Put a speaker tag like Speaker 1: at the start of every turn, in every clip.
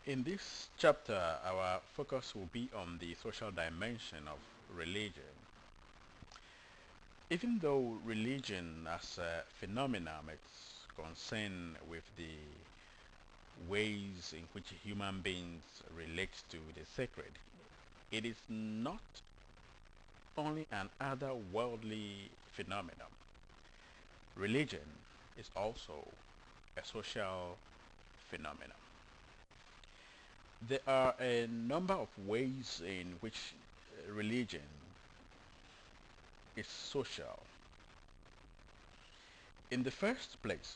Speaker 1: In this chapter, our focus will be on the social dimension of religion. Even though religion as a phenomenon is concerned with the ways in which human beings relate to the sacred, it is not only an otherworldly phenomenon. Religion is also a social phenomenon. There are a number of ways in which religion is social. In the first place,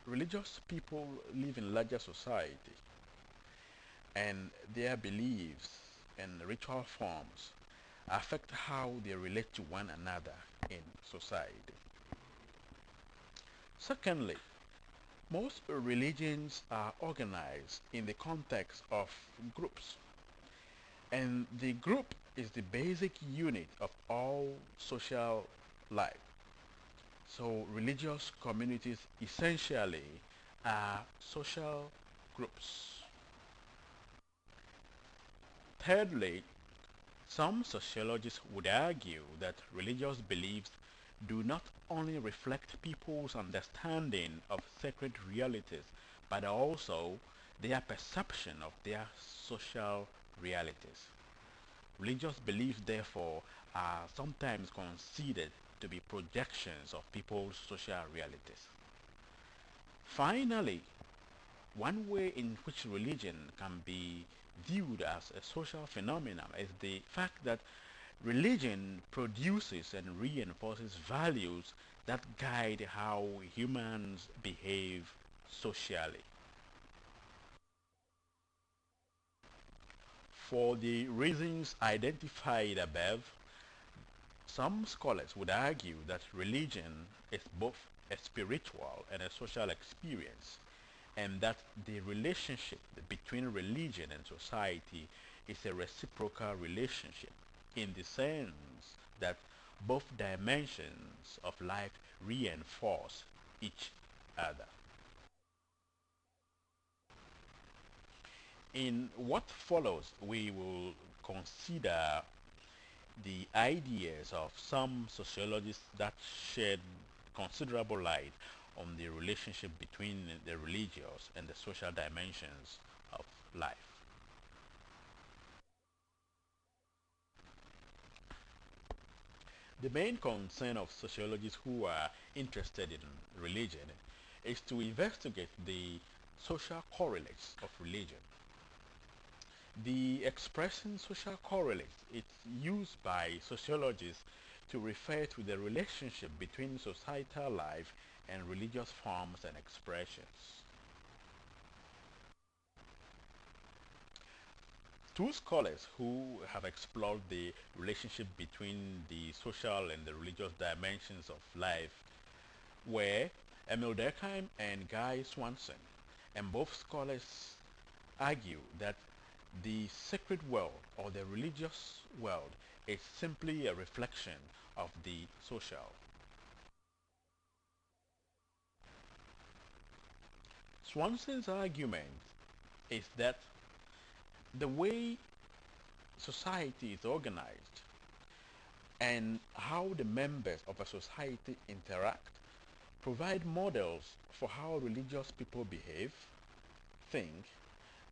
Speaker 1: religious people live in larger society, and their beliefs and ritual forms affect how they relate to one another in society. Secondly, most religions are organized in the context of groups, and the group is the basic unit of all social life. So religious communities essentially are social groups. Thirdly, some sociologists would argue that religious beliefs do not only reflect people's understanding of sacred realities, but also their perception of their social realities. Religious beliefs, therefore, are sometimes considered to be projections of people's social realities. Finally, one way in which religion can be viewed as a social phenomenon is the fact that religion produces and reinforces values that guide how humans behave socially. For the reasons identified above, some scholars would argue that religion is both a spiritual and a social experience, and that the relationship between religion and society is a reciprocal relationship in the sense that both dimensions of life reinforce each other. In what follows, we will consider the ideas of some sociologists that shed considerable light on the relationship between the religious and the social dimensions of life. The main concern of sociologists who are interested in religion is to investigate the social correlates of religion. The expression social correlates is used by sociologists to refer to the relationship between societal life and religious forms and expressions. Two scholars who have explored the relationship between the social and the religious dimensions of life were Emil Durkheim and Guy Swanson, and both scholars argue that the sacred world or the religious world is simply a reflection of the social. Swanson's argument is that the way society is organized and how the members of a society interact provide models for how religious people behave, think,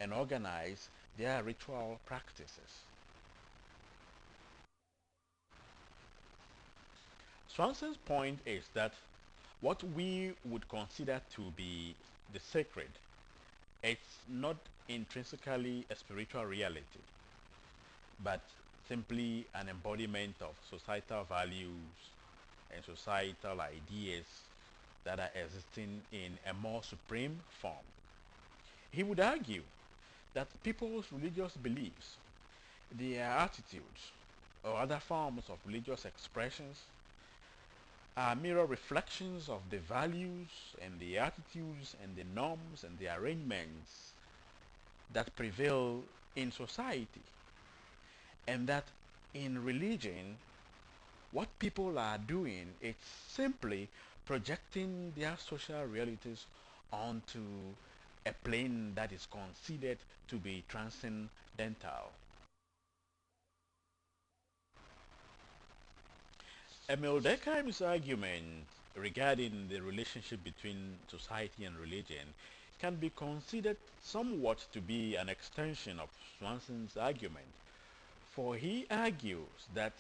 Speaker 1: and organize their ritual practices. Swanson's point is that what we would consider to be the sacred, it's not intrinsically a spiritual reality, but simply an embodiment of societal values and societal ideas that are existing in a more supreme form. He would argue that people's religious beliefs, their attitudes, or other forms of religious expressions are mirror reflections of the values and the attitudes and the norms and the arrangements that prevail in society. And that in religion, what people are doing is simply projecting their social realities onto a plane that is considered to be transcendental. Emil Durkheim's argument regarding the relationship between society and religion can be considered somewhat to be an extension of Swanson's argument, for he argues that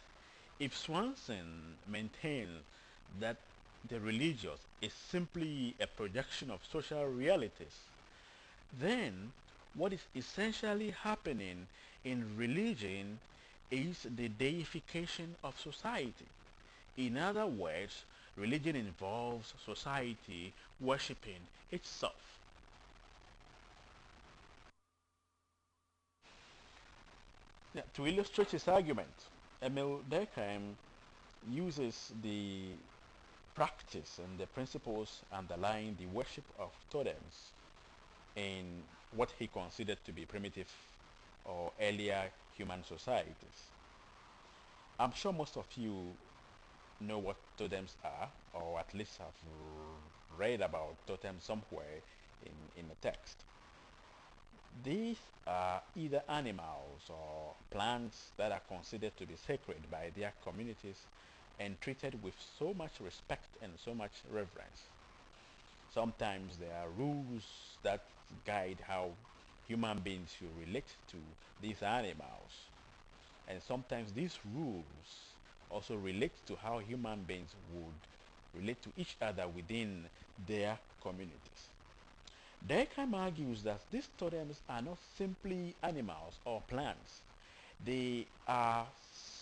Speaker 1: if Swanson maintains that the religious is simply a projection of social realities, then what is essentially happening in religion is the deification of society. In other words, religion involves society worshipping itself. Yeah, to illustrate his argument, Emil Durkheim uses the practice and the principles underlying the worship of totems in what he considered to be primitive or earlier human societies. I'm sure most of you know what totems are, or at least have read about totems somewhere in a text. These are either animals or plants that are considered to be sacred by their communities and treated with so much respect and so much reverence. Sometimes there are rules that guide how human beings should relate to these animals. And sometimes these rules also relate to how human beings would relate to each other within their communities. Durkheim argues that these totems are not simply animals or plants. They are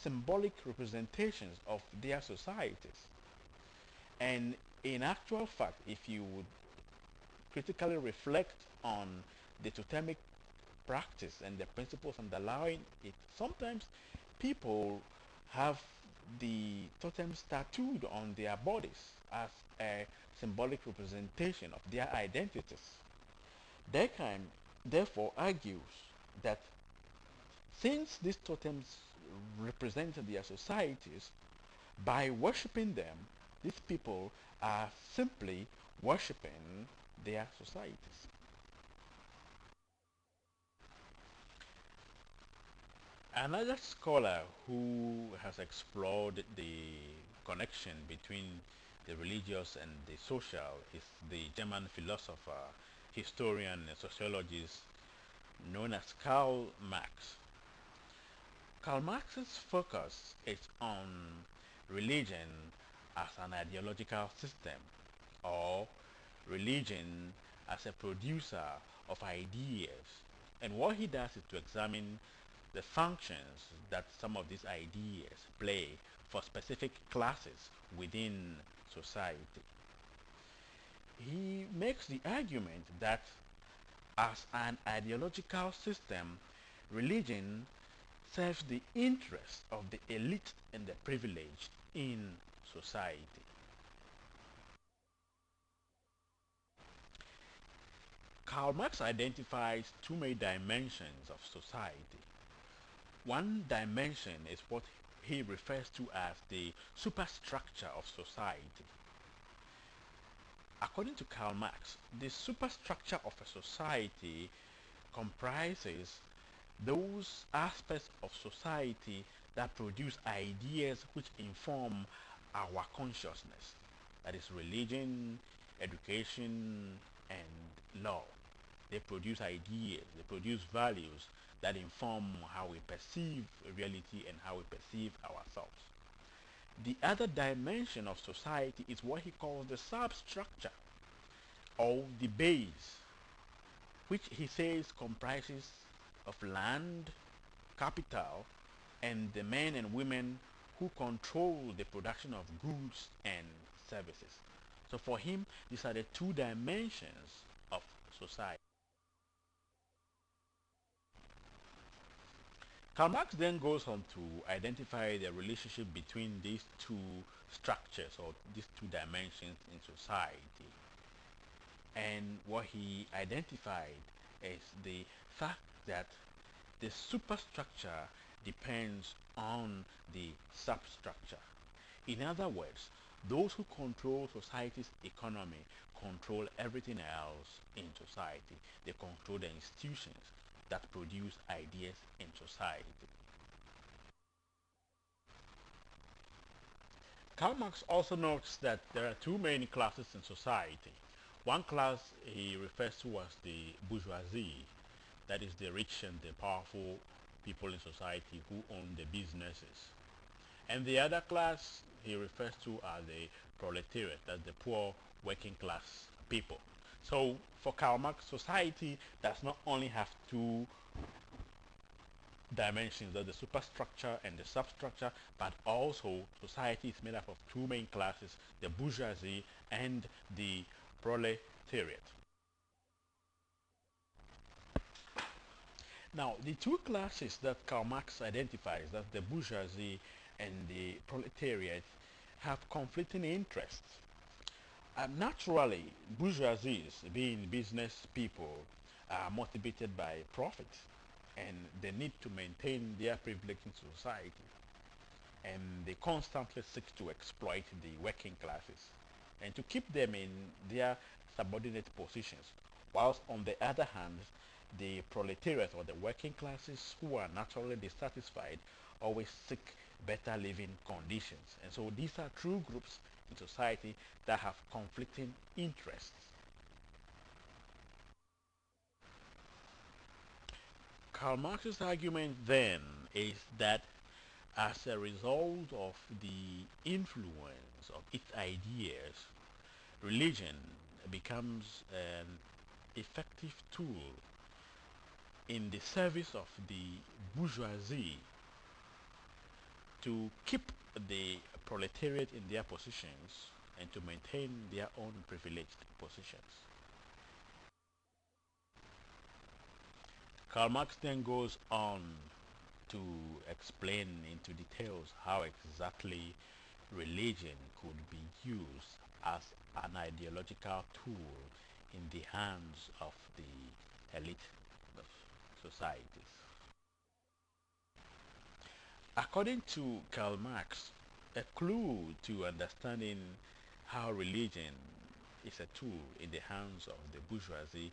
Speaker 1: symbolic representations of their societies. And in actual fact, if you would critically reflect on the totemic practice and the principles underlying it, sometimes people have the totems tattooed on their bodies as a symbolic representation of their identities. Durkheim therefore argues that since these totems represent their societies, by worshipping them, these people are simply worshipping their societies. Another scholar who has explored the connection between the religious and the social is the German philosopher, historian, and sociologist known as Karl Marx. Karl Marx's focus is on religion as an ideological system, or religion as a producer of ideas. And what he does is to examine the functions that some of these ideas play for specific classes within society. He makes the argument that as an ideological system, religion serves the interests of the elite and the privileged in society. Karl Marx identifies two main dimensions of society. One dimension is what he refers to as the superstructure of society. According to Karl Marx, the superstructure of a society comprises those aspects of society that produce ideas which inform our consciousness. That is religion, education, and law. They produce ideas, they produce values that inform how we perceive reality and how we perceive ourselves. The other dimension of society is what he calls the substructure or the base, which he says comprises of land, capital, and the men and women who control the production of goods and services. So for him, these are the two dimensions of society. Karl Marx then goes on to identify the relationship between these two structures or these two dimensions in society. And what he identified is the fact that the superstructure depends on the substructure. In other words, those who control society's economy control everything else in society. They control the institutions that produce ideas in society. Karl Marx also notes that there are two main classes in society. One class he refers to as the bourgeoisie, that is the rich and the powerful people in society who own the businesses. And the other class he refers to as the proletariat, that's the poor working class people. So for Karl Marx, society does not only have two dimensions, the superstructure and the substructure, but also society is made up of two main classes, the bourgeoisie and the proletariat. Now, the two classes that Karl Marx identifies, that the bourgeoisie and the proletariat, have conflicting interests. Naturally, bourgeoisies, being business people, are motivated by profit and the need to maintain their privilege in society. And they constantly seek to exploit the working classes and to keep them in their subordinate positions. Whilst on the other hand, the proletariat or the working classes who are naturally dissatisfied always seek better living conditions. And so these are two groups in society that have conflicting interests. Karl Marx's argument then is that as a result of the influence of its ideas, religion becomes an effective tool in the service of the bourgeoisie to keep the proletariat in their positions and to maintain their own privileged positions. Karl Marx then goes on to explain into details how exactly religion could be used as an ideological tool in the hands of the elite of societies. According to Karl Marx, a clue to understanding how religion is a tool in the hands of the bourgeoisie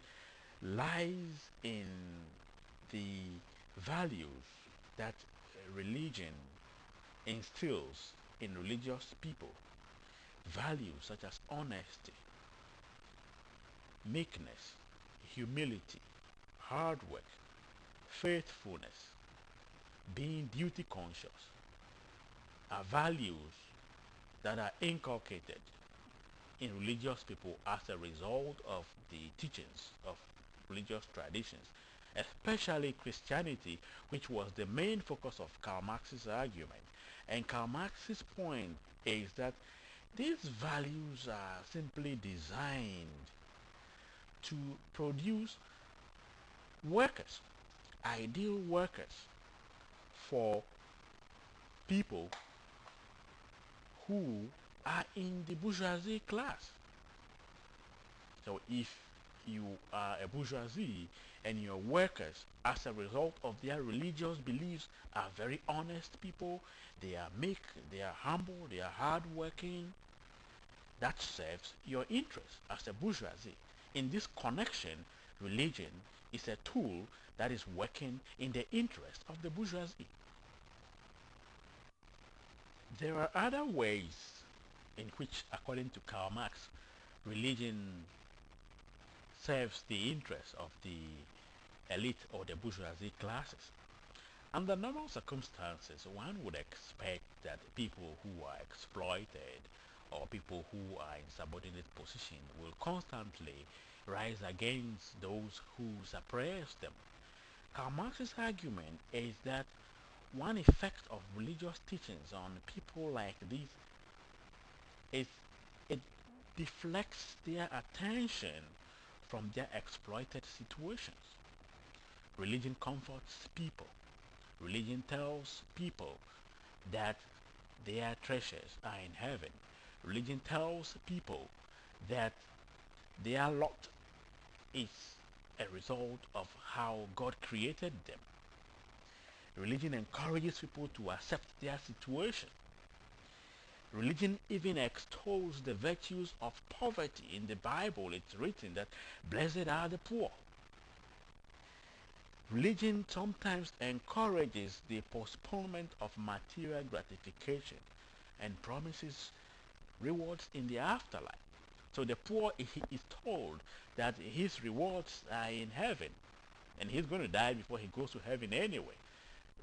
Speaker 1: lies in the values that religion instills in religious people. Values such as honesty, meekness, humility, hard work, faithfulness, being duty conscious are values that are inculcated in religious people as a result of the teachings of religious traditions, especially Christianity, which was the main focus of Karl Marx's argument. And Karl Marx's point is that these values are simply designed to produce workers, ideal workers for people who are in the bourgeoisie class. So if you are a bourgeoisie and your workers, as a result of their religious beliefs, are very honest people, they are meek, they are humble, they are hardworking, that serves your interest as a bourgeoisie. In this connection, religion is a tool that is working in the interest of the bourgeoisie. There are other ways in which, according to Karl Marx, religion serves the interests of the elite or the bourgeoisie classes. Under normal circumstances, one would expect that people who are exploited or people who are in subordinate position will constantly rise against those who suppress them. Karl Marx's argument is that one effect of religious teachings on people like these is it deflects their attention from their exploited situations. Religion comforts people. Religion tells people that their treasures are in heaven. Religion tells people that their lot is a result of how God created them. Religion encourages people to accept their situation. Religion even extols the virtues of poverty. In the Bible, it's written that blessed are the poor. Religion sometimes encourages the postponement of material gratification and promises rewards in the afterlife. So the poor he is told that his rewards are in heaven and he's going to die before he goes to heaven anyway.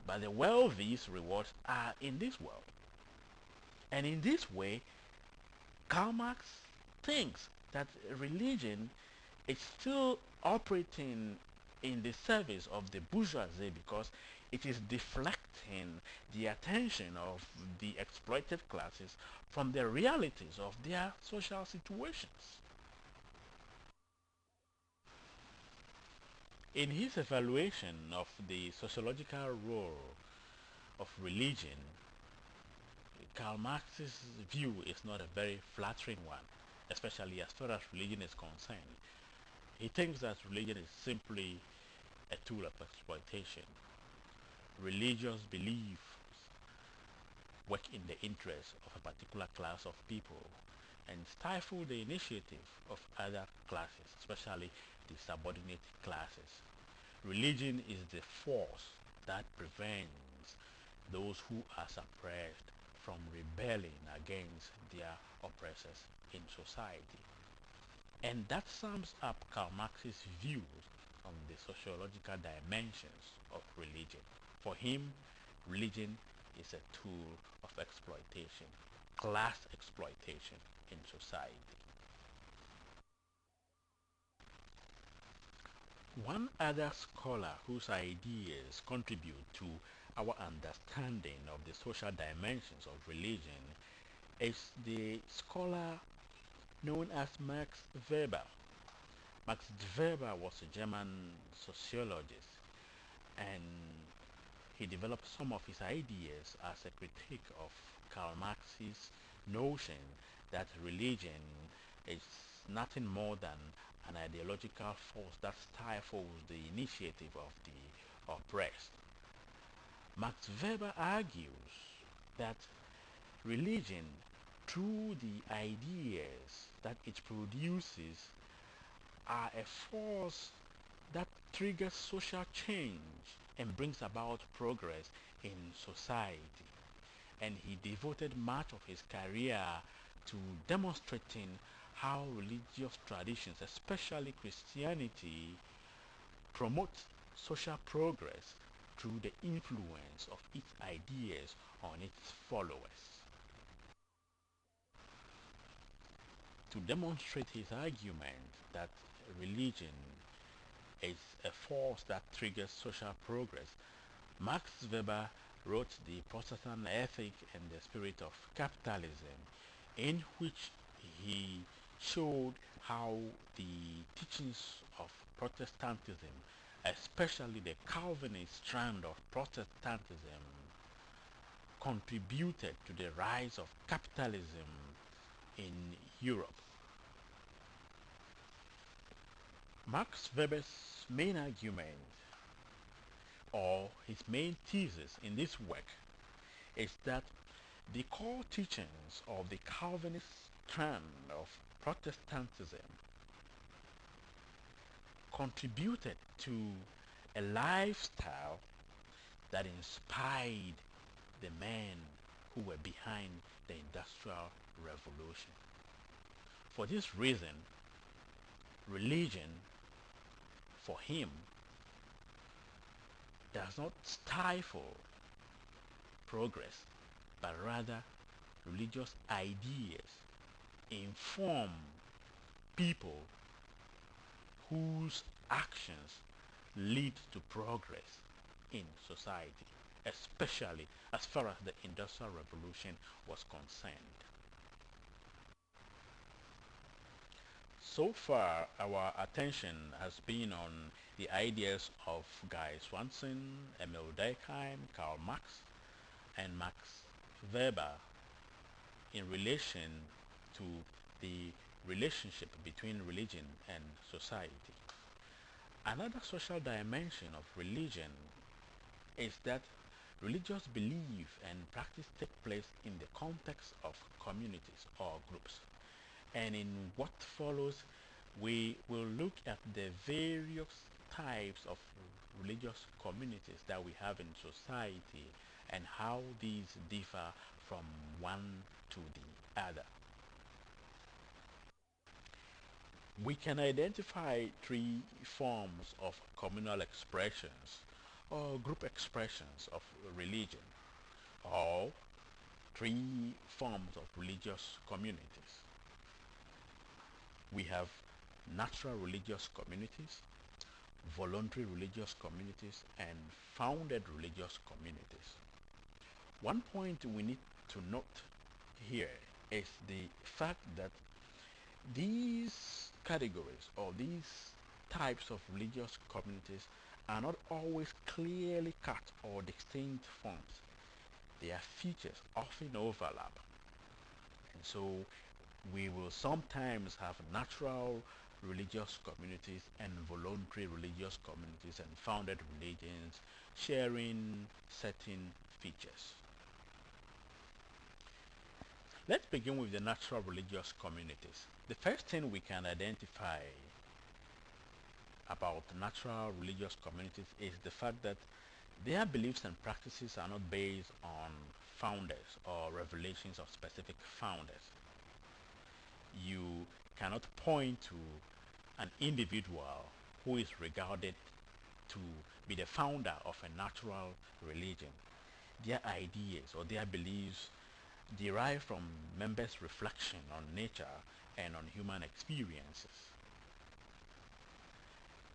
Speaker 1: But the wealthy's rewards are in this world. And in this way, Karl Marx thinks that religion is still operating in the service of the bourgeoisie because it is deflecting the attention of the exploited classes from the realities of their social situations. In his evaluation of the sociological role of religion, Karl Marx's view is not a very flattering one, especially as far as religion is concerned. He thinks that religion is simply a tool of exploitation. Religious beliefs work in the interest of a particular class of people and stifle the initiative of other classes, especially the subordinate classes. Religion is the force that prevents those who are suppressed from rebelling against their oppressors in society. And that sums up Karl Marx's views on the sociological dimensions of religion. For him, religion is a tool of exploitation, class exploitation in society. One other scholar whose ideas contribute to our understanding of the social dimensions of religion is the scholar known as Max Weber. Max Weber was a German sociologist and he developed some of his ideas as a critique of Karl Marx's notion that religion is nothing more than an ideological force that stifles the initiative of the oppressed. Max Weber argues that religion, through the ideas that it produces, are a force that triggers social change and brings about progress in society. And he devoted much of his career to demonstrating how religious traditions, especially Christianity, promotes social progress through the influence of its ideas on its followers. To demonstrate his argument that religion is a force that triggers social progress, Max Weber wrote The Protestant Ethic and the Spirit of Capitalism, in which he showed how the teachings of Protestantism, especially the Calvinist strand of Protestantism, contributed to the rise of capitalism in Europe. Max Weber's main argument or his main thesis in this work is that the core teachings of the Calvinist strand of Protestantism contributed to a lifestyle that inspired the men who were behind the Industrial Revolution. For this reason, religion, for him, does not stifle progress, but rather religious ideas inform people whose actions lead to progress in society, especially as far as the Industrial Revolution was concerned. So far, our attention has been on the ideas of Guy Swanson, Emil Durkheim, Karl Marx, and Max Weber in relation to the relationship between religion and society. Another social dimension of religion is that Religious belief and practice take place in the context of communities or groups. And in what follows, we will look at the various types of religious communities that we have in society and how these differ from one to the other. We can identify three forms of communal expressions or group expressions of religion, or three forms of religious communities. We have natural religious communities, voluntary religious communities, and founded religious communities. One point we need to note here is the fact that these categories or these types of religious communities are not always clearly cut or distinct forms. Their features often overlap. And so we will sometimes have natural religious communities and voluntary religious communities and founded religions sharing certain features. Let's begin with the natural religious communities. The first thing we can identify about natural religious communities is the fact that their beliefs and practices are not based on founders or revelations of specific founders. You cannot point to an individual who is regarded to be the founder of a natural religion. Their ideas or their beliefs derive from members' reflection on nature and on human experiences.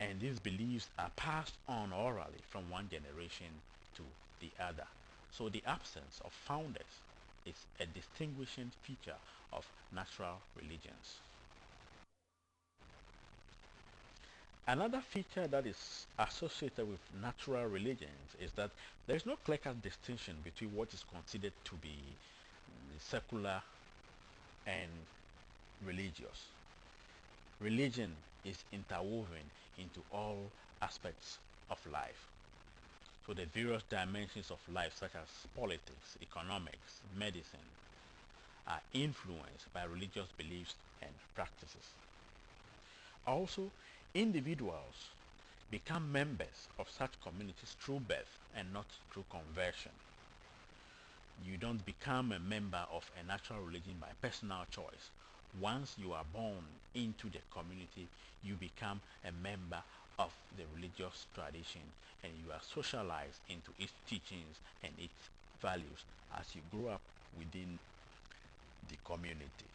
Speaker 1: And these beliefs are passed on orally from one generation to the other. So the absence of founders is a distinguishing feature of natural religions. Another feature that is associated with natural religions is that there is no clear-cut distinction between what is considered to be secular and religious. Religion is interwoven into all aspects of life. So the various dimensions of life, such as politics, economics, medicine, are influenced by religious beliefs and practices. Also, individuals become members of such communities through birth and not through conversion. You don't become a member of a natural religion by personal choice. Once you are born into the community, you become a member of the religious tradition and you are socialized into its teachings and its values as you grow up within the community.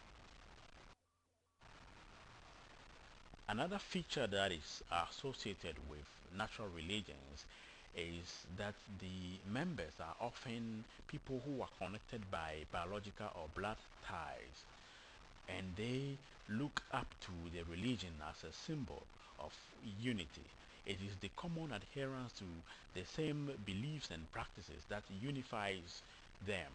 Speaker 1: Another feature that is associated with natural religions is that the members are often people who are connected by biological or blood ties, and they look up to the religion as a symbol of unity. It is the common adherence to the same beliefs and practices that unifies them.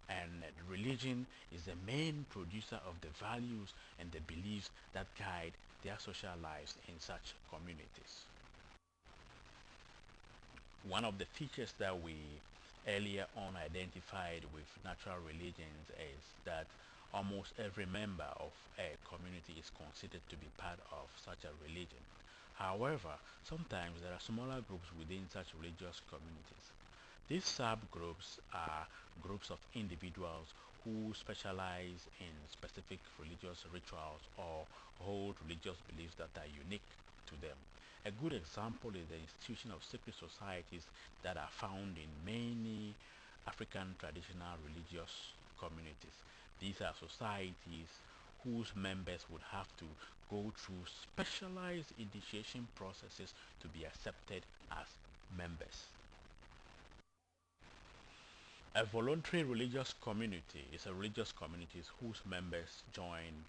Speaker 1: And religion is the main producer of the values and the beliefs that guide their social lives in such communities. One of the features that we earlier on identified with natural religions is that almost every member of a community is considered to be part of such a religion. However, sometimes there are smaller groups within such religious communities. These subgroups are groups of individuals who specialize in specific religious rituals or hold religious beliefs that are unique to them. A good example is the institution of secret societies that are found in many African traditional religious communities. These are societies whose members would have to go through specialized initiation processes to be accepted as members. A voluntary religious community is a religious community whose members join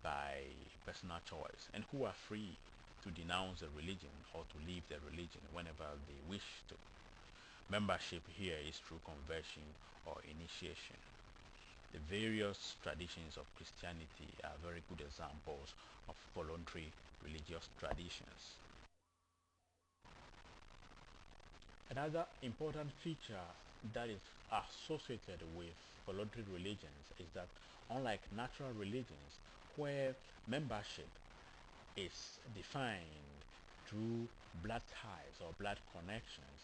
Speaker 1: by personal choice and who are free to denounce the religion or to leave the religion whenever they wish to. Membership here is through conversion or initiation. The various traditions of Christianity are very good examples of voluntary religious traditions. Another important feature that is associated with voluntary religions is that unlike natural religions where membership is defined through blood ties or blood connections,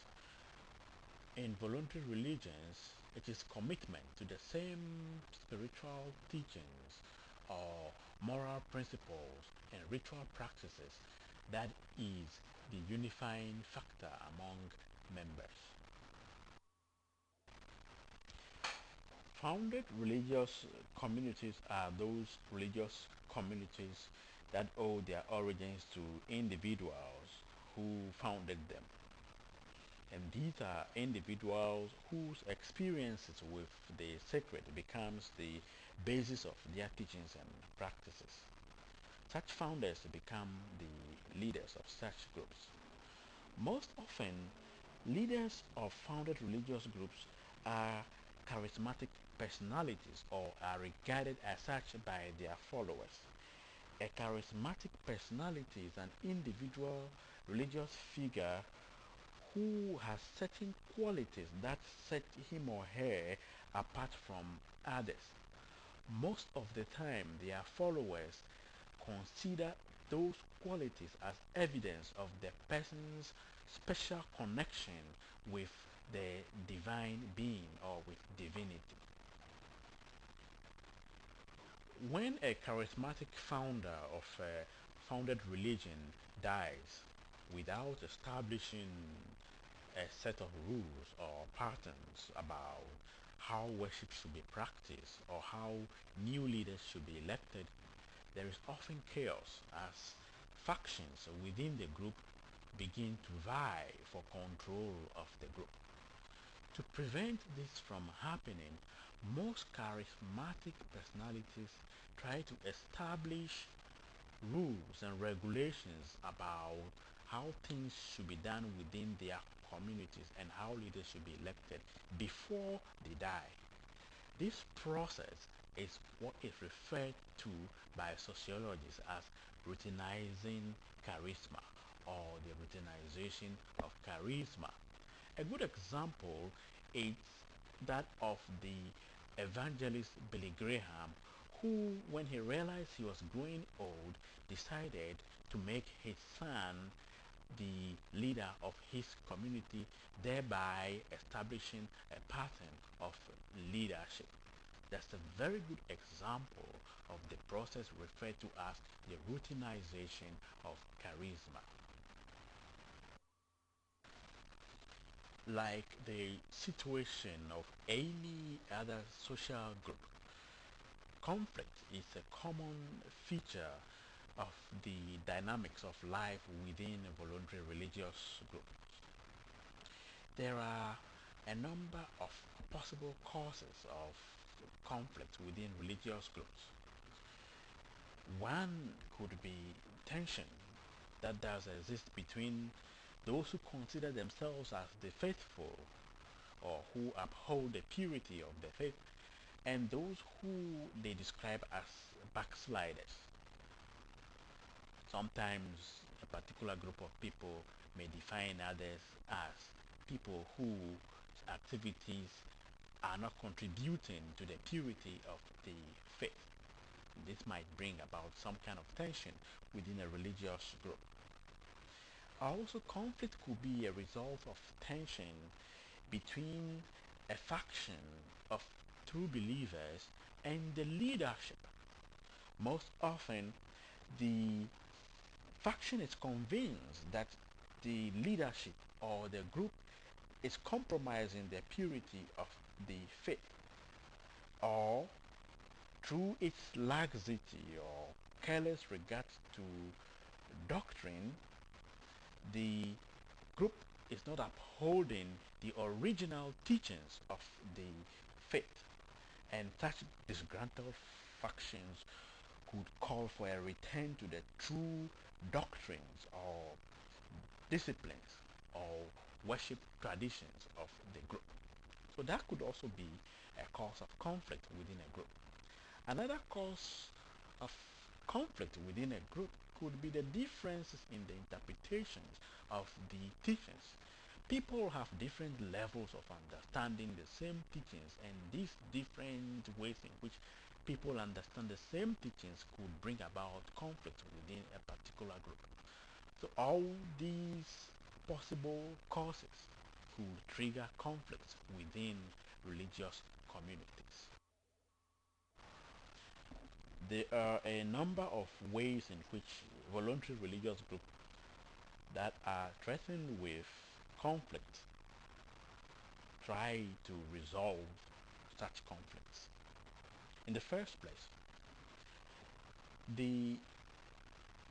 Speaker 1: in voluntary religions it is commitment to the same spiritual teachings or moral principles and ritual practices that is the unifying factor among members. Founded religious communities are those religious communities that owe their origins to individuals who founded them. And these are individuals whose experiences with the sacred becomes the basis of their teachings and practices. Such founders become the leaders of such groups. Most often, leaders of founded religious groups are charismatic personalities or are regarded as such by their followers. A charismatic personality is an individual religious figure who has certain qualities that set him or her apart from others. Most of the time, their followers consider those qualities as evidence of the person's special connection with the divine being or with divinity. When a charismatic founder of a founded religion dies without establishing a set of rules or patterns about how worship should be practiced or how new leaders should be elected, there is often chaos as factions within the group begin to vie for control of the group. To prevent this from happening, most charismatic personalities try to establish rules and regulations about how things should be done within their communities and how leaders should be elected before they die. This process is what is referred to by sociologists as routinizing charisma or the routinization of charisma. A good example is that of the evangelist Billy Graham, who, when he realized he was growing old, decided to make his son the leader of his community, thereby establishing a pattern of leadership. That's a very good example of the process referred to as the routinization of charisma. Like the situation of any other social group, conflict is a common feature of the dynamics of life within a voluntary religious group. There are a number of possible causes of conflict within religious groups. One could be tension that does exist between those who consider themselves as the faithful or who uphold the purity of the faith and those who they describe as backsliders. Sometimes a particular group of people may define others as people whose activities are not contributing to the purity of the faith. This might bring about some kind of tension within a religious group. Also, conflict could be a result of tension between a faction of true believers and the leadership. Most often, the faction is convinced that the leadership or the group is compromising the purity of the faith, or through its laxity or careless regard to doctrine, the group is not upholding the original teachings of the faith, and such disgruntled factions could call for a return to the true doctrines or disciplines or worship traditions of the group. So that could also be a cause of conflict within a group. Another cause of conflict within a group could be the differences in the interpretations of the teachings. People have different levels of understanding the same teachings, and these different ways in which people understand the same teachings could bring about conflict within a particular group. So all these possible causes could trigger conflicts within religious communities. There are a number of ways in which voluntary religious groups that are threatened with conflict try to resolve such conflicts. In the first place, the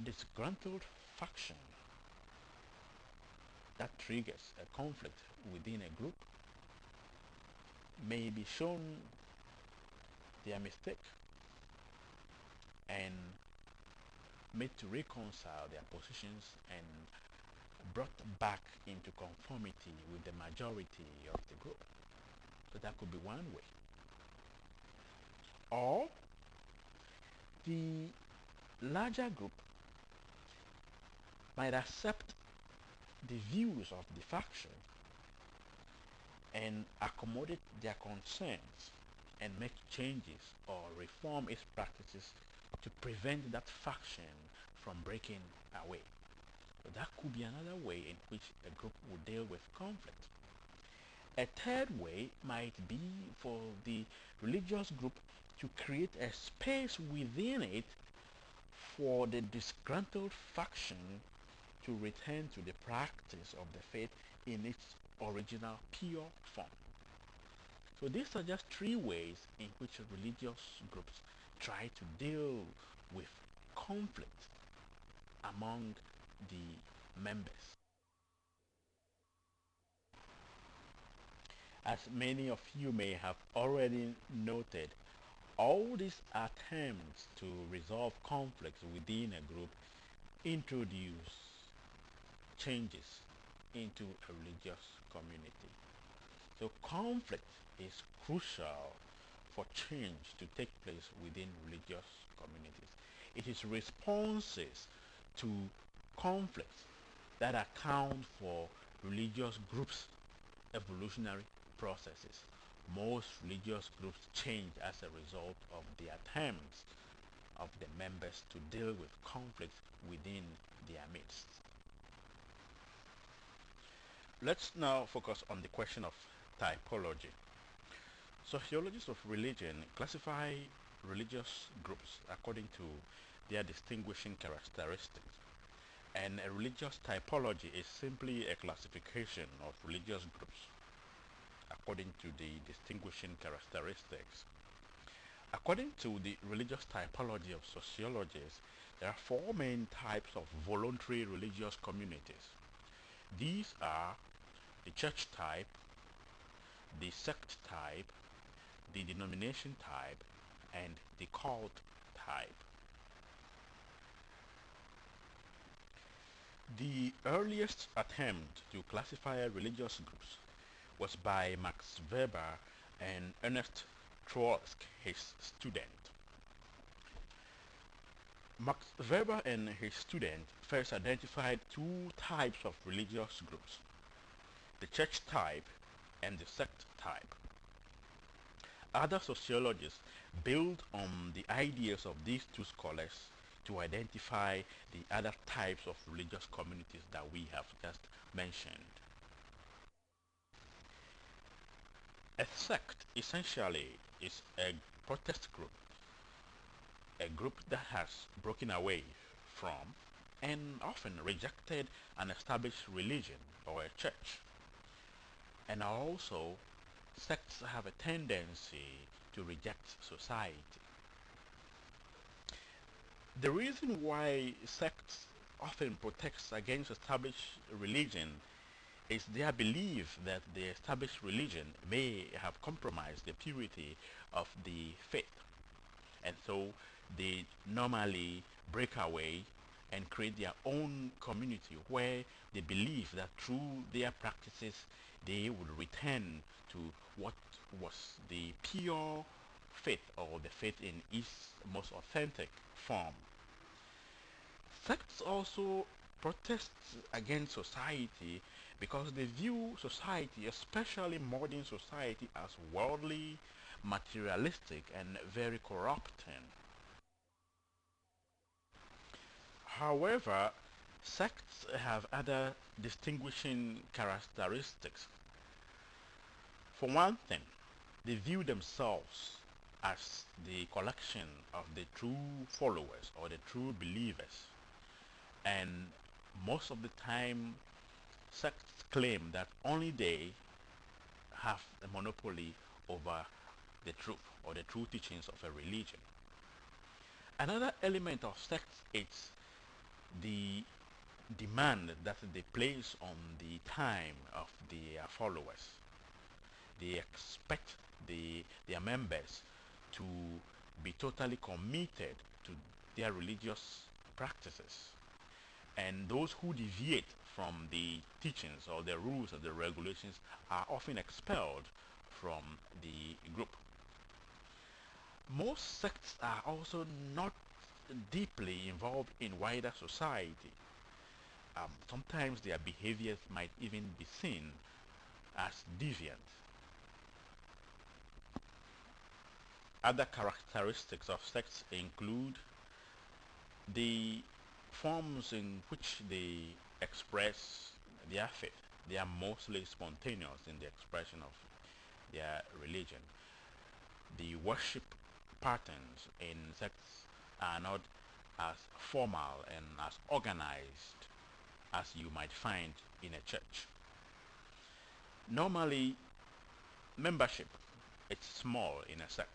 Speaker 1: disgruntled faction that triggers a conflict within a group may be shown their mistake and made to reconcile their positions and brought back into conformity with the majority of the group. So that could be one way. Or the larger group might accept the views of the faction and accommodate their concerns and make changes or reform its practices to prevent that faction from breaking away. So that could be another way in which a group would deal with conflict. A third way might be for the religious group to create a space within it for the disgruntled faction to return to the practice of the faith in its original pure form. So these are just three ways in which religious groups try to deal with conflict among the members. As many of you may have already noted, all these attempts to resolve conflicts within a group introduce changes into a religious community. So conflict is crucial for change to take place within religious communities. It is responses to conflicts that account for religious groups' evolutionary processes. Most religious groups change as a result of the attempts of the members to deal with conflicts within their midst. Let's now focus on the question of typology. Sociologists of religion classify religious groups according to their distinguishing characteristics. And a religious typology is simply a classification of religious groups according to the distinguishing characteristics. According to the religious typology of sociologists, there are four main types of voluntary religious communities. These are the church type, the sect type, the denomination type, and the cult type. The earliest attempt to classify religious groups was by Max Weber and Ernest Troeltsch, his student. Max Weber and his student first identified two types of religious groups, the church type and the sect type. Other sociologists build on the ideas of these two scholars to identify the other types of religious communities that we have just mentioned. A sect essentially is a protest group, a group that has broken away from and often rejected an established religion or a church. And also, sects have a tendency to reject society. The reason why sects often protect against established religion is their belief that the established religion may have compromised the purity of the faith. And so they normally break away and create their own community where they believe that through their practices they would return to what was the pure faith, or the faith in its most authentic form. Sects also protests against society because they view society, especially modern society, as worldly, materialistic, and very corrupting. However, sects have other distinguishing characteristics. For one thing, they view themselves as the collection of the true followers or the true believers. And most of the time, sects claim that only they have a monopoly over the truth or the true teachings of a religion. Another element of sects is the demand that they place on the time of their followers. They expect their members to be totally committed to their religious practices. And those who deviate from the teachings or the rules or the regulations are often expelled from the group. Most sects are also not deeply involved in wider society. Sometimes their behaviors might even be seen as deviant. Other characteristics of sects include the forms in which they express their faith. They are mostly spontaneous in the expression of their religion. The worship patterns in sects are not as formal and as organized as you might find in a church. Normally, membership is small in a sect.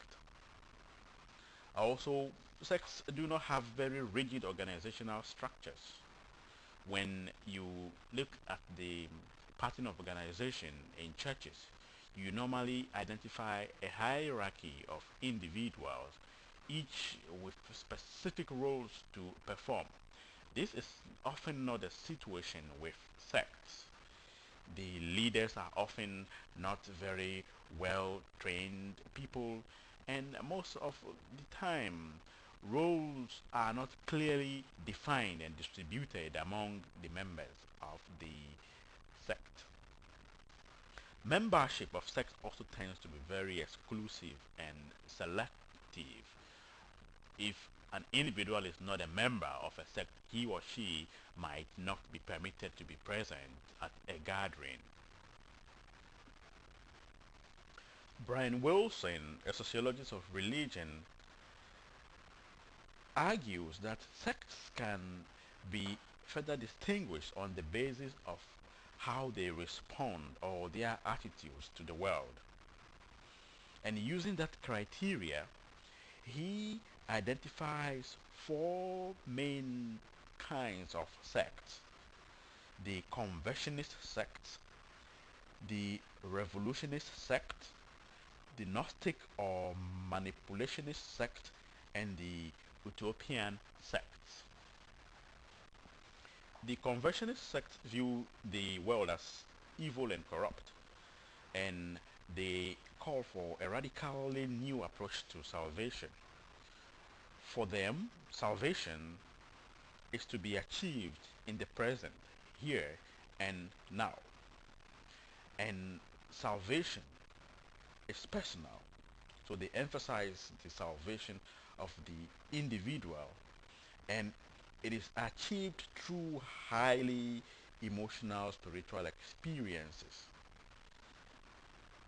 Speaker 1: Also, sects do not have very rigid organizational structures. When you look at the pattern of organization in churches, you normally identify a hierarchy of individuals, each with specific roles to perform. This is often not the situation with sects. The leaders are often not very well trained people, and most of the time, roles are not clearly defined and distributed among the members of the sect. Membership of sects also tends to be very exclusive and selective. If an individual is not a member of a sect, he or she might not be permitted to be present at a gathering. Brian Wilson, a sociologist of religion, argues that sects can be further distinguished on the basis of how they respond or their attitudes to the world. And using that criteria, he identifies four main kinds of sects: the conversionist sect, the revolutionist sect, the Gnostic or manipulationist sect, and the utopian sects. The conversionist sects view the world as evil and corrupt, and they call for a radically new approach to salvation. For them, salvation is to be achieved in the present, here and now. And salvation is personal. So they emphasize the salvation of the individual, and it is achieved through highly emotional spiritual experiences.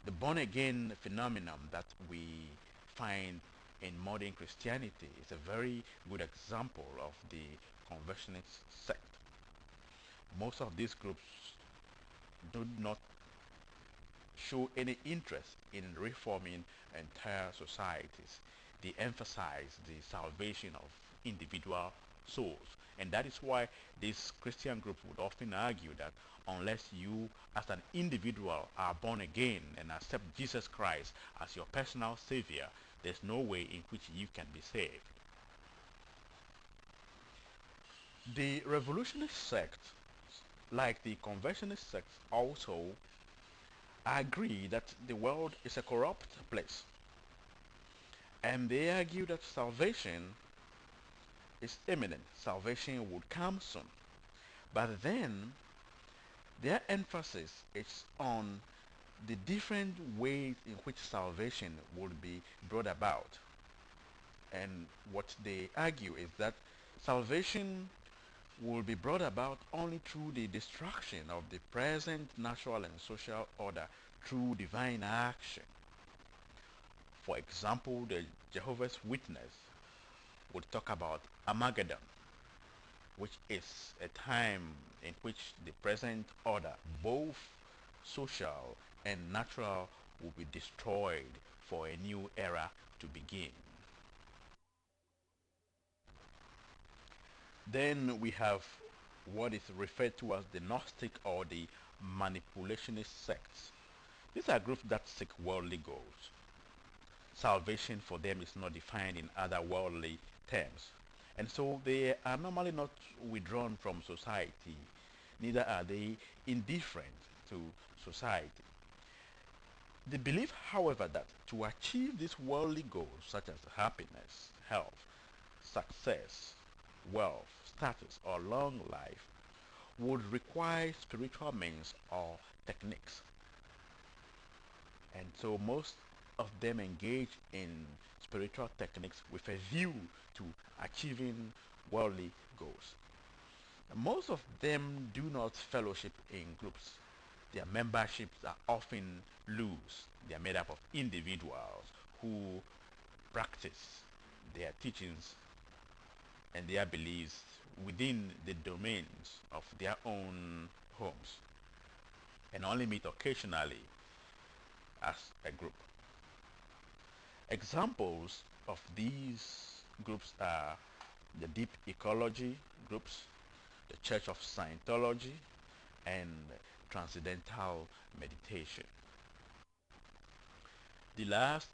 Speaker 1: The born again phenomenon that we find in modern Christianity is a very good example of the conversionist sect. Most of these groups do not show any interest in reforming entire societies. They emphasize the salvation of individual souls. And that is why these Christian groups would often argue that unless you, as an individual, are born again and accept Jesus Christ as your personal Savior, there's no way in which you can be saved. The revolutionist sect, like the conversionist sects, also agree that the world is a corrupt place, and they argue that salvation is imminent. Salvation would come soon. But then their emphasis is on the different ways in which salvation will be brought about. And what they argue is that salvation will be brought about only through the destruction of the present natural and social order through divine action. For example, the Jehovah's Witness would talk about Armageddon, which is a time in which the present order, both social and natural, will be destroyed for a new era to begin. Then we have what is referred to as the Gnostic or the manipulationist sects. These are groups that seek worldly goals. Salvation for them is not defined in other worldly terms. And so they are normally not withdrawn from society, neither are they indifferent to society. They believe, however, that to achieve these worldly goals, such as happiness, health, success, wealth, status, or long life, would require spiritual means or techniques. And so most of them engage in spiritual techniques with a view to achieving worldly goals. Most of them do not fellowship in groups. Their memberships are often loose. They are made up of individuals who practice their teachings and their beliefs within the domains of their own homes and only meet occasionally as a group. Examples of these groups are the Deep Ecology groups, the Church of Scientology, and Transcendental Meditation. The last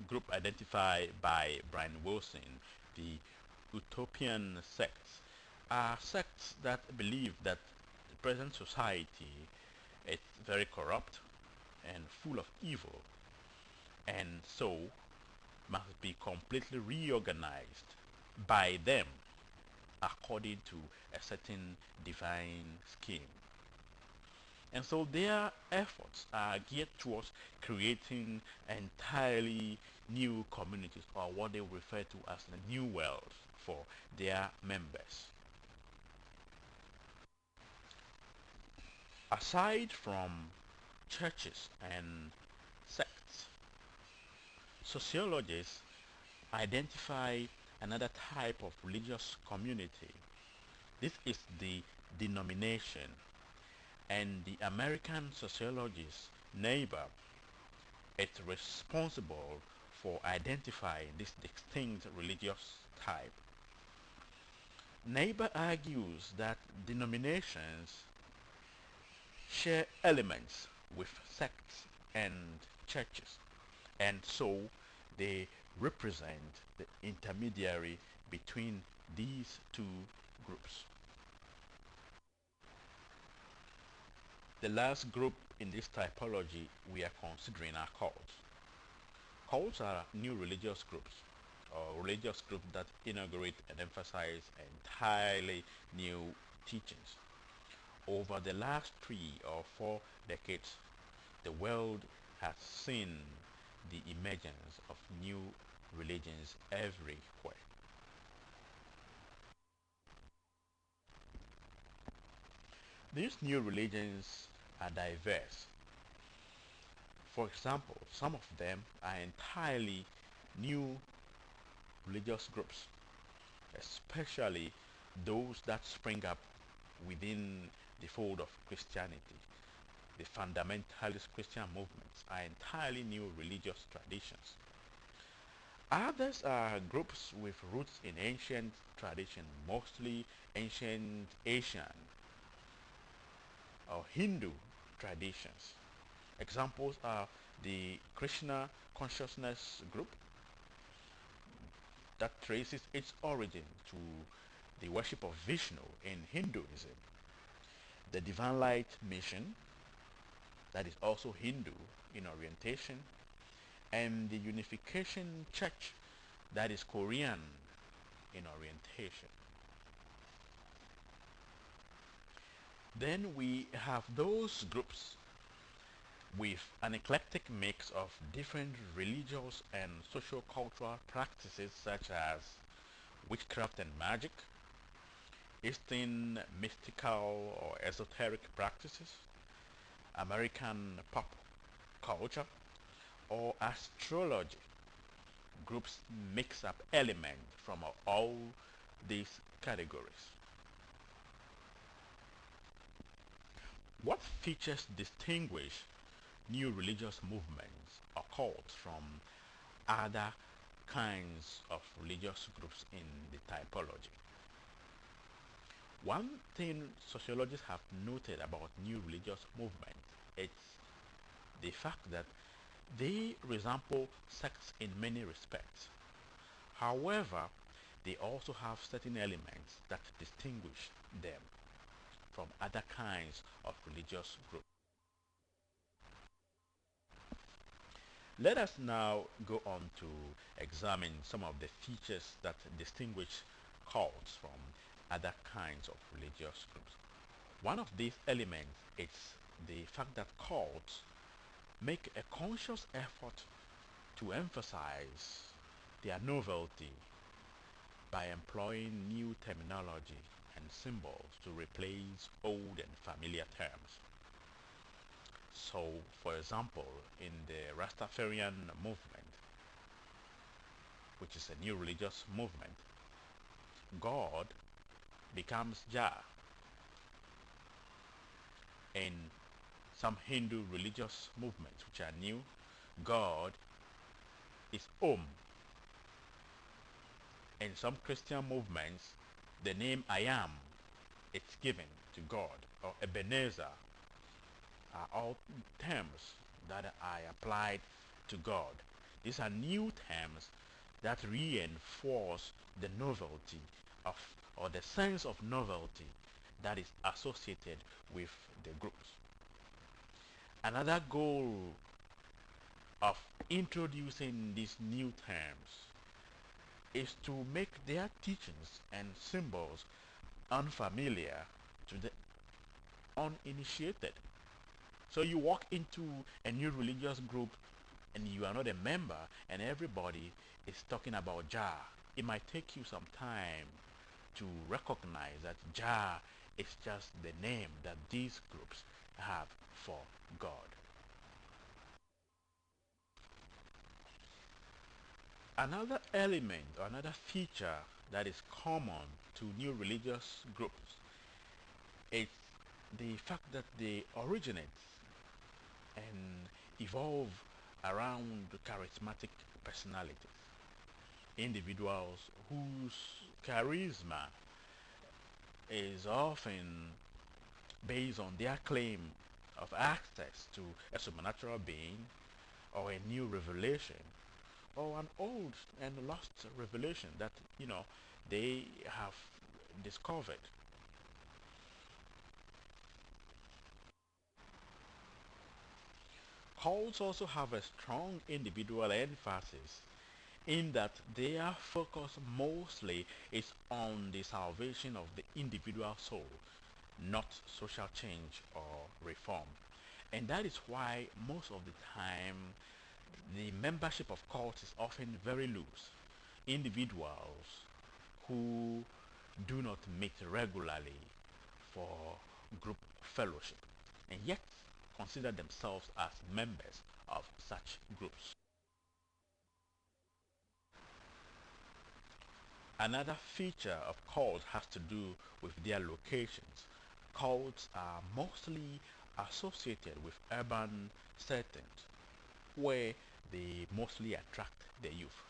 Speaker 1: group identified by Brian Wilson, the Utopian sects, are sects that believe that the present society is very corrupt and full of evil, and so must be completely reorganized by them according to a certain divine scheme. And so their efforts are geared towards creating entirely new communities, or what they refer to as the new world for their members. Aside from churches and sects, sociologists identify another type of religious community. This is the denomination, and the American sociologist neighbor is responsible for identifying this distinct religious type. Neighbor argues that denominations share elements with sects and churches, and so they represent the intermediary between these two groups. The last group in this typology we are considering are cults. Cults are new religious groups or religious groups that inaugurate and emphasize entirely new teachings. Over the last 3 or 4 decades, the world has seen the emergence of new religions everywhere. These new religions are diverse. For example, some of them are entirely new religious groups, especially those that spring up within the fold of Christianity. The fundamentalist Christian movements are entirely new religious traditions. Others are groups with roots in ancient tradition, mostly ancient Asian or Hindu traditions. Examples are the Krishna consciousness group that traces its origin to the worship of Vishnu in Hinduism, the Divine Light Mission, that is also Hindu in orientation, and the Unification Church, that is Korean in orientation. Then we have those groups with an eclectic mix of different religious and socio-cultural practices such as witchcraft and magic, Eastern mystical or esoteric practices, American pop culture, or astrology. Groups mix up elements from all these categories. What features distinguish new religious movements or cults from other kinds of religious groups in the typology? One thing sociologists have noted about new religious movements is the fact that they resemble sects in many respects. However, they also have certain elements that distinguish them from other kinds of religious groups. Let us now go on to examine some of the features that distinguish cults from other kinds of religious groups. One of these elements is the fact that cults make a conscious effort to emphasize their novelty by employing new terminology and symbols to replace old and familiar terms. So, for example, in the Rastafarian movement, which is a new religious movement, God becomes Jah. In some Hindu religious movements, which are new, God is Om. In some Christian movements, the name I am is given to God, or Ebenezer, are all terms that are applied to God. These are new terms that reinforce the novelty of, or the sense of novelty that is associated with the groups. Another goal of introducing these new terms is to make their teachings and symbols unfamiliar to the uninitiated. So you walk into a new religious group and you are not a member and everybody is talking about Jah. It might take you some time to recognize that Jah is just the name that these groups have for God. Another element or another feature that is common to new religious groups is the fact that they originate and evolve around charismatic personalities, individuals whose charisma is often based on their claim of access to a supernatural being or a new revelation or an old and lost revelation that they have discovered. Cults also have a strong individual emphasis in that their focus mostly is on the salvation of the individual soul, not social change or reform. And that is why most of the time the membership of cults is often very loose. Individuals who do not meet regularly for group fellowship and yet consider themselves as members of such groups. Another feature of cults has to do with their locations. Cults are mostly associated with urban settings where they mostly attract the youth.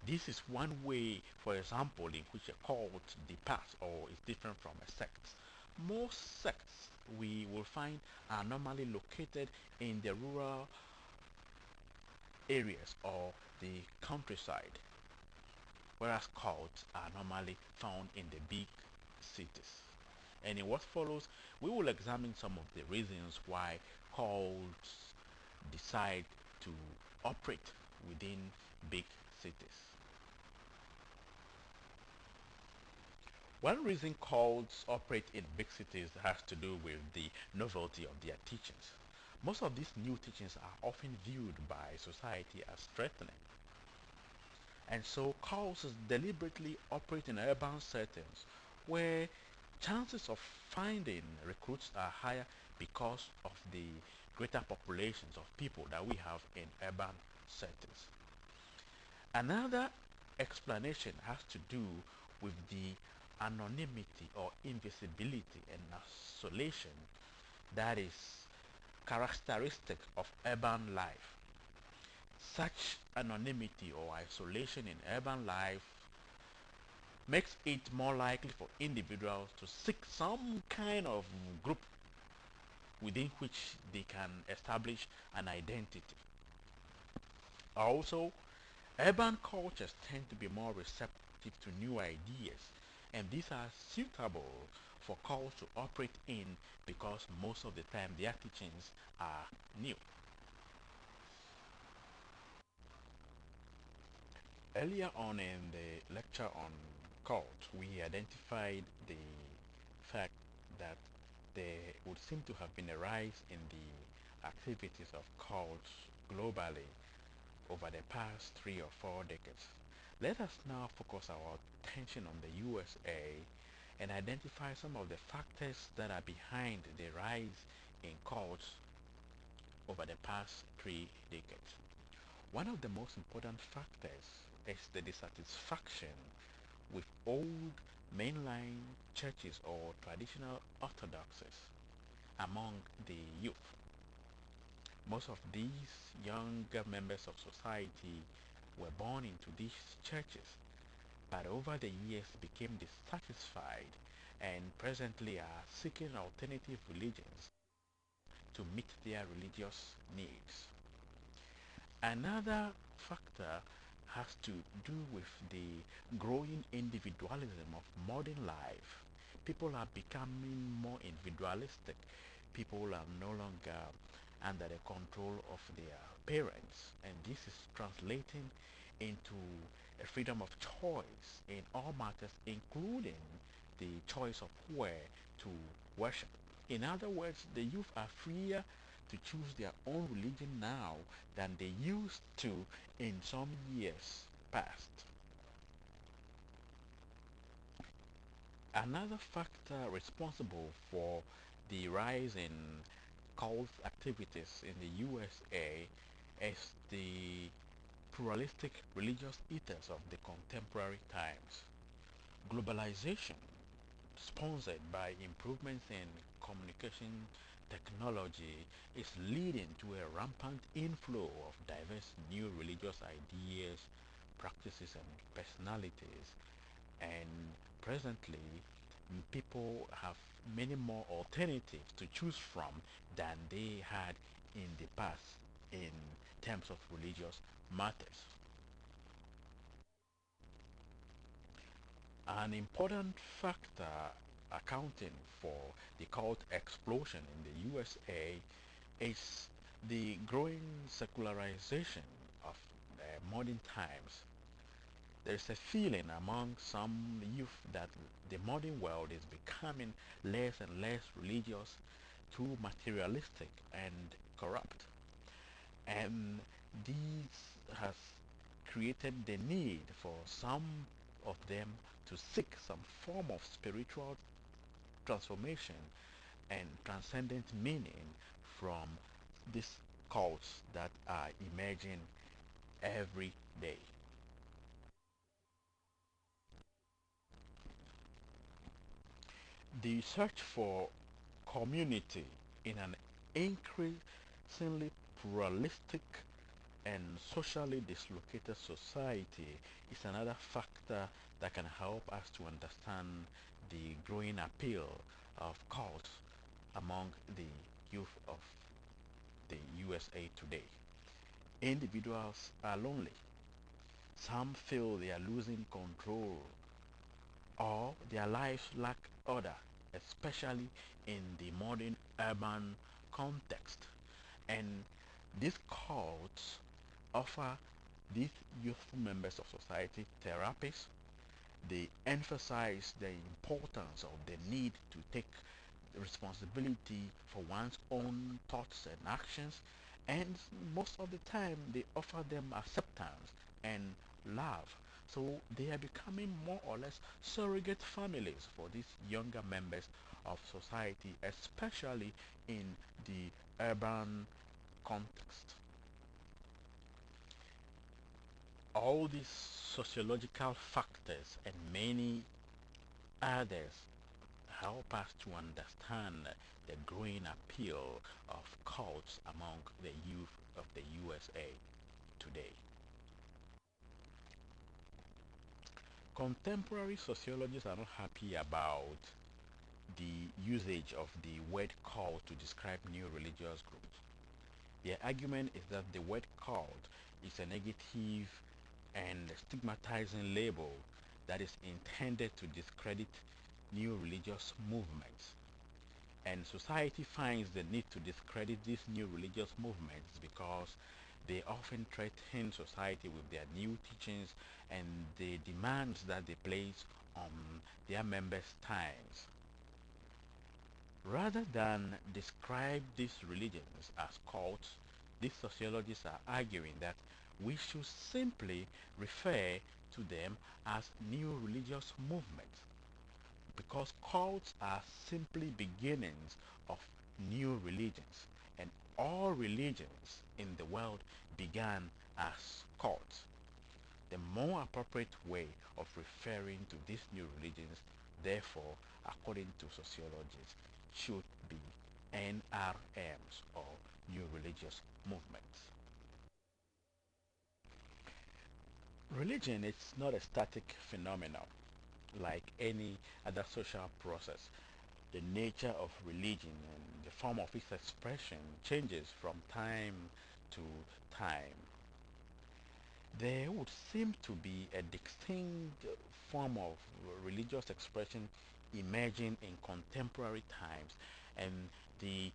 Speaker 1: This is one way, for example, in which a cult departs or is different from a sect. Most sects we will find are normally located in the rural areas or the countryside, whereas cults are normally found in the big cities. And in what follows, we will examine some of the reasons why cults decide to operate within big cities. One reason cults operate in big cities has to do with the novelty of their teachings. Most of these new teachings are often viewed by society as threatening, and so cults deliberately operate in urban settings where chances of finding recruits are higher because of the greater populations of people that we have in urban settings. Another explanation has to do with the anonymity or invisibility and isolation that is characteristic of urban life. Such anonymity or isolation in urban life makes it more likely for individuals to seek some kind of group within which they can establish an identity. Also, urban cultures tend to be more receptive to new ideas, and these are suitable for cults to operate in because most of the time their teachings are new. Earlier on in the lecture on cult, we identified the fact that there would seem to have been a rise in the activities of cults globally over the past 3 or 4 decades. Let us now focus our attention on the USA and identify some of the factors that are behind the rise in cults over the past 3 decades. One of the most important factors is the dissatisfaction with old mainline churches or traditional orthodoxies among the youth. Most of these younger members of society were born into these churches, but over the years became dissatisfied and presently are seeking alternative religions to meet their religious needs. Another factor has to do with the growing individualism of modern life. People are becoming more individualistic. People are no longer under the control of their parents, and this is translating into a freedom of choice in all matters, including the choice of where to worship. In other words, the youth are freer to choose their own religion now than they used to in some years past. Another factor responsible for the rise in cult activities in the USA is the pluralistic religious ethos of the contemporary times. Globalization, sponsored by improvements in communication technology, is leading to a rampant inflow of diverse new religious ideas, practices, and personalities. And presently, people have many more alternatives to choose from than they had in the past in terms of religious matters. An important factor accounting for the cult explosion in the USA is the growing secularization of modern times. There is a feeling among some youth that the modern world is becoming less and less religious, too materialistic and corrupt. And this has created the need for some of them to seek some form of spiritual transformation and transcendent meaning from these cults that are emerging every day. The search for community in an increasingly pluralistic and socially dislocated society is another factor that can help us to understand the growing appeal of cults among the youth of the USA today. Individuals are lonely. Some feel they are losing control or their lives lack order, especially in the modern urban context. And these cults offer these youthful members of society therapies They emphasize the importance of the need to take responsibility for one's own thoughts and actions, and most of the time they offer them acceptance and love. So they are becoming more or less surrogate families for these younger members of society, especially in the urban context. All these sociological factors and many others help us to understand the growing appeal of cults among the youth of the USA today. Contemporary sociologists are not happy about the usage of the word cult to describe new religious groups. Their argument is that the word cult is a negative and stigmatizing label that is intended to discredit new religious movements. And society finds the need to discredit these new religious movements because they often threaten society with their new teachings and the demands that they place on their members' times. Rather than describe these religions as cults, these sociologists are arguing that we should simply refer to them as new religious movements because cults are simply beginnings of new religions, and all religions in the world began as cults. The more appropriate way of referring to these new religions, therefore, according to sociologists, should be NRMs or new religious movements. Religion is not a static phenomenon like any other social process. The nature of religion and the form of its expression changes from time to time. There would seem to be a distinct form of religious expression emerging in contemporary times, and the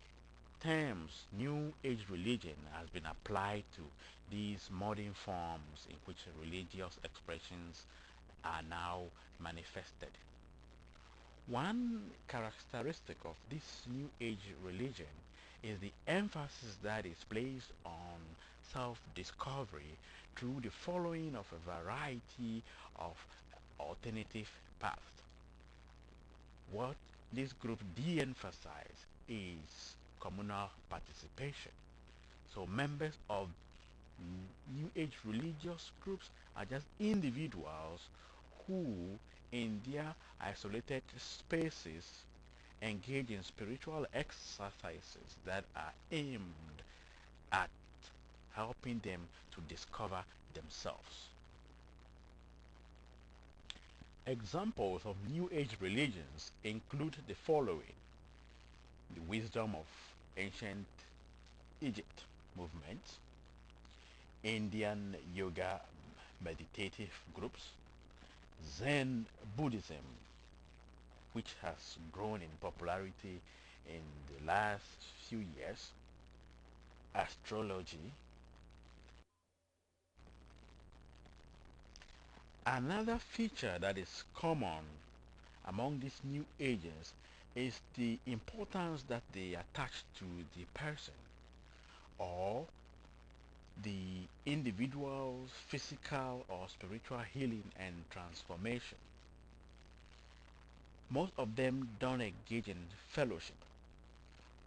Speaker 1: terms New Age religion has been applied to these modern forms in which religious expressions are now manifested. One characteristic of this New Age religion is the emphasis that is placed on self-discovery through the following of a variety of alternative paths. What this group de-emphasize is communal participation. So members of New Age religious groups are just individuals who, in their isolated spaces, engage in spiritual exercises that are aimed at helping them to discover themselves. Examples of New Age religions include the following: the wisdom of ancient Egypt movement, Indian yoga meditative groups, Zen Buddhism, which has grown in popularity in the last few years, astrology. Another feature that is common among these new agents is the importance that they attach to the person or the individual's physical or spiritual healing and transformation. Most of them don't engage in fellowship,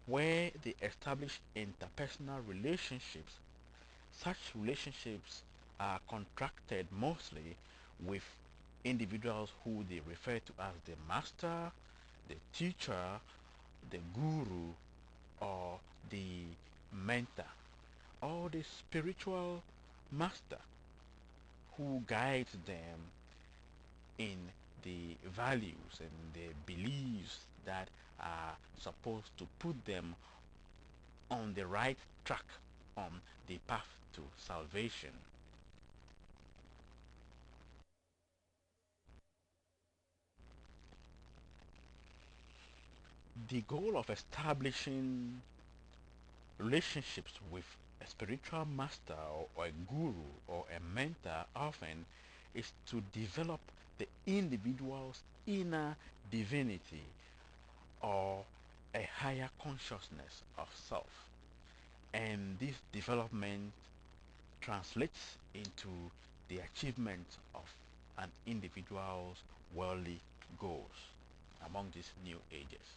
Speaker 1: where they establish interpersonal relationships. Such relationships are contracted mostly with individuals who they refer to as the master, the teacher, the guru, or the mentor, or the spiritual master who guides them in the values and the beliefs that are supposed to put them on the right track on the path to salvation. The goal of establishing relationships with a spiritual master or a guru or a mentor often is to develop the individual's inner divinity or a higher consciousness of self. And this development translates into the achievement of an individual's worldly goals among these new ages.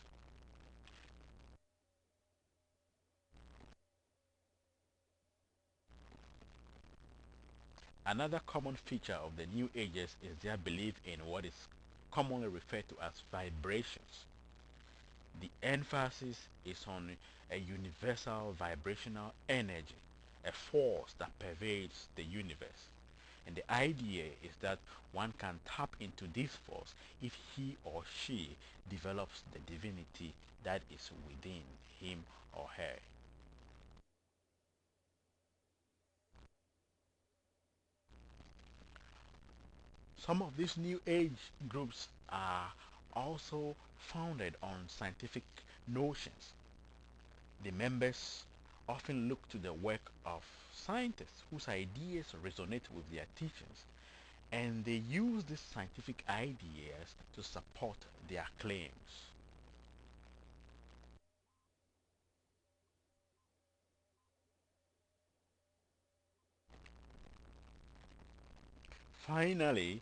Speaker 1: Another common feature of the new ages is their belief in what is commonly referred to as vibrations. The emphasis is on a universal vibrational energy, a force that pervades the universe. And the idea is that one can tap into this force if he or she develops the divinity that is within him or her. Some of these new age groups are also founded on scientific notions. The members often look to the work of scientists whose ideas resonate with their teachings, and they use these scientific ideas to support their claims. Finally,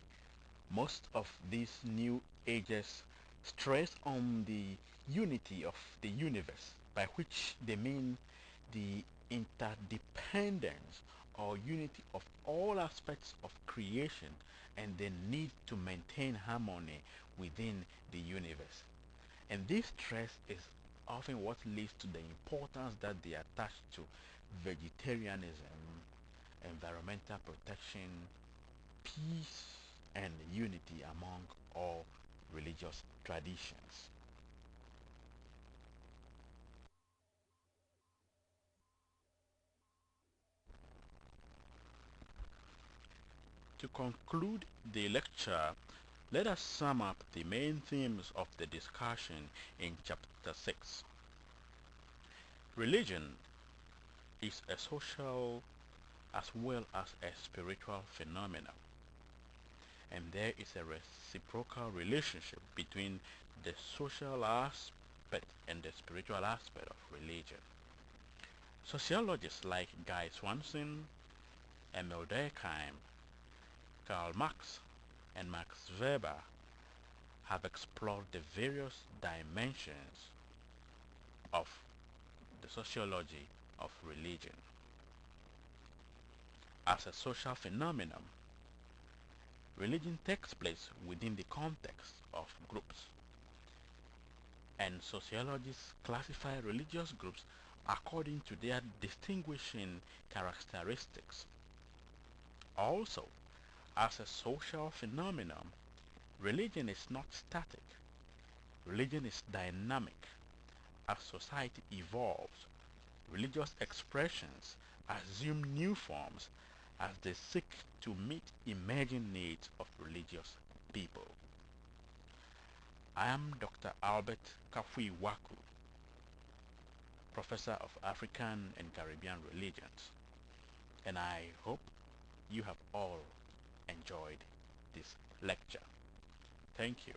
Speaker 1: most of these new ages stress on the unity of the universe, by which they mean the interdependence or unity of all aspects of creation and the need to maintain harmony within the universe. And this stress is often what leads to the importance that they attach to vegetarianism, environmental protection, peace, and unity among all religious traditions. To conclude the lecture, let us sum up the main themes of the discussion in chapter 6. Religion is a social as well as a spiritual phenomenon, and there is a reciprocal relationship between the social aspect and the spiritual aspect of religion. Sociologists like Guy Swanson, Emil Durkheim, Karl Marx, and Max Weber have explored the various dimensions of the sociology of religion. As a social phenomenon, religion takes place within the context of groups, and sociologists classify religious groups according to their distinguishing characteristics. Also, as a social phenomenon, religion is not static. Religion is dynamic. As society evolves, religious expressions assume new forms as they seek to meet emerging needs of religious people. I am Dr. Albert Kafui Waku, Professor of African and Caribbean Religions, and I hope you have all enjoyed this lecture. Thank you.